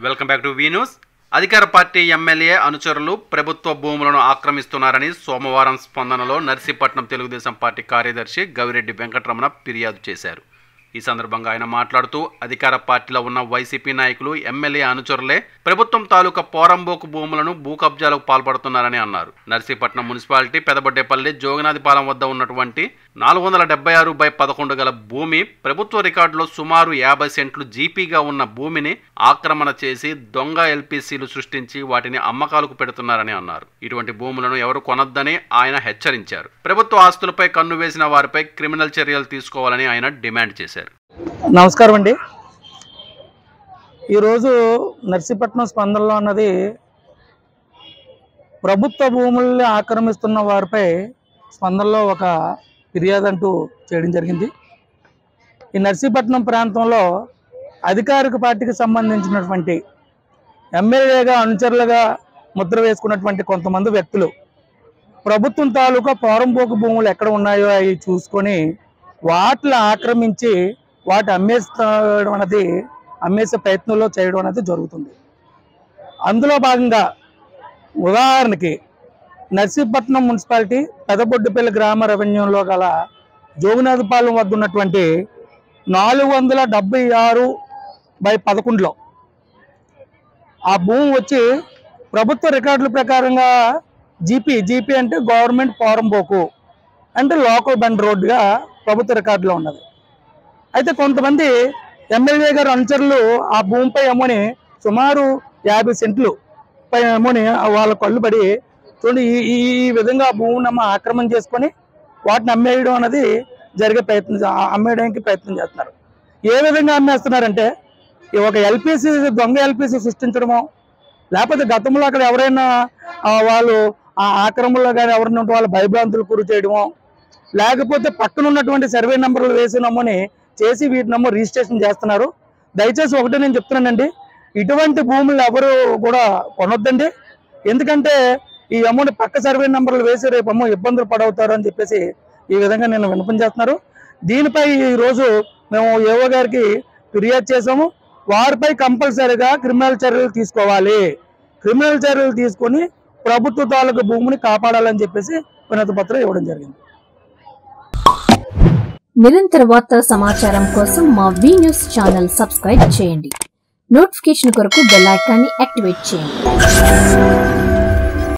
Welcome back to V news. అధికార party MLA అనుచరులు ప్రభుత్వ భూములను ఆక్రమిస్తున్నారని సోమవారం స్పందనలో నర్సీపట్నం తెలుగుదేశం పార్టీ కార్యదర్శి గవిరెడ్డి వెంకటరమణ ఫిర్యాదు చేశారు. ఈ సందర్భంగా ఆయన మాట్లాడుతూ అధికార పార్టీలో ఉన్న వైసీపీ నాయకులు ఎమ్మెల్యే అనుచరులే ప్రభుత్వం తాలూకా పోరంబోకు భూములను భూ కబ్జాలకు పాల్పడుతున్నారని అన్నారు. నర్సీపట్నం మున్సిపాలిటీ పెదబొడ్డేపల్లి జోగినాథిపాలెం వద్ద ఉన్నటువంటి 476/11 గల భూమి ప్రభుత్వ రికార్డులో సుమారు 50 సెంట్లు జీపీగా ఉన్న భూమిని ఆక్రమణ చేసి దొంగ ఎల్పీసీలు సృష్టించి వాటిని అమ్మకాలకు పెడుతున్నారని అన్నారు. ఇటువంటి భూములను ఎవరు కొనొద్దని ఆయన హెచ్చరించారు. ప్రభుత్వ ఆస్తులపై కన్ను వేసిన వారిపై క్రిమినల్ చర్యలు తీసుకోవాలని ఆయన డిమాండ్ చేశారు. నమస్కారం అండి. ఈరోజు నర్సీపట్నం స్పందనలో అన్నది ప్రభుత్వ భూముల్ని ఆక్రమిస్తున్న వారిపై స్పందనలో ఒక ఫిర్యాదు అంటూ చేయడం జరిగింది. ఈ నర్సీపట్నం ప్రాంతంలో అధికారిక పార్టీకి సంబంధించినటువంటి ఎమ్మెల్యేగా అనుచరులుగా ముద్ర వేసుకున్నటువంటి కొంతమంది వ్యక్తులు ప్రభుత్వం తాలూకా పోరంబోకు భూములు ఎక్కడ ఉన్నాయో అవి చూసుకొని వాటిని ఆక్రమించి వాటి అమ్మేస్తడం అనేది అమ్మేసే ప్రయత్నంలో చేయడం అనేది జరుగుతుంది. అందులో భాగంగా ఉదాహరణకి నర్సీపట్నం మున్సిపాలిటీ పెదబొడ్డుపల్లి గ్రామ రెవెన్యూలో గల జోగినాథపాలెం వద్ద ఉన్నటువంటి 476/11లో ఆ భూమి వచ్చి ప్రభుత్వ రికార్డుల ప్రకారంగా జీపీ అంటే గవర్నమెంట్ పోరంబోకు అంటే లోకల్ బండ్ రోడ్డుగా ప్రభుత్వ రికార్డులో ఉన్నది. అయితే కొంతమంది ఎమ్మెల్యే గారు అనుచరులు ఆ భూమిపై అమ్మని సుమారు 50 సెంట్లు పై అమ్మని వాళ్ళ కళ్ళు పడి చూడండి ఈ విధంగా ఆ భూమిని ఆక్రమణ చేసుకొని వాటిని అమ్మేయడం అనేది అమ్మేయడానికి ప్రయత్నం చేస్తున్నారు. ఏ విధంగా అమ్మేస్తున్నారంటే ఒక ఎల్పీసీ దొంగ ఎల్పీసీ సృష్టించడమో లేకపోతే గతంలో అక్కడ ఎవరైనా వాళ్ళు ఆ ఆక్రమణలో కానీ ఎవరైనా ఉంటే వాళ్ళు భయభ్రాంతులు గురి చేయడమో లేకపోతే పక్కన ఉన్నటువంటి సర్వే నెంబర్లు వేసినమ్మని చేసి వీటినమ్మో రిజిస్ట్రేషన్ చేస్తున్నారు. దయచేసి ఒకటే నేను చెప్తున్నానండి, ఇటువంటి భూములు ఎవరు కూడా కొనొద్దండి. ఎందుకంటే ఈ అమౌంట్ పక్క సర్వే నెంబర్లు వేసి రేపు అమ్మో ఇబ్బందులు పడవుతారు అని చెప్పేసి ఈ విధంగా నేను విన్నపం చేస్తున్నారు. దీనిపై ఈరోజు మేము ఏవో గారికి ఫిర్యాదు చేసాము. వారిపై కంపల్సరీగా క్రిమినల్ చర్యలు తీసుకోవాలి. క్రిమినల్ చర్యలు తీసుకొని ప్రభుత్వ తాలూకు భూమిని కాపాడాలని చెప్పేసి వినతి పత్రం ఇవ్వడం జరిగింది. నిరంతర వార్తా సమాచారం కోసం మా వి న్యూస్ ఛానల్ సబ్స్క్రైబ్ చేయండి. నోటిఫికేషన్ కొరకు బెల్ ఐకాన్ని యాక్టివేట్ చేయండి.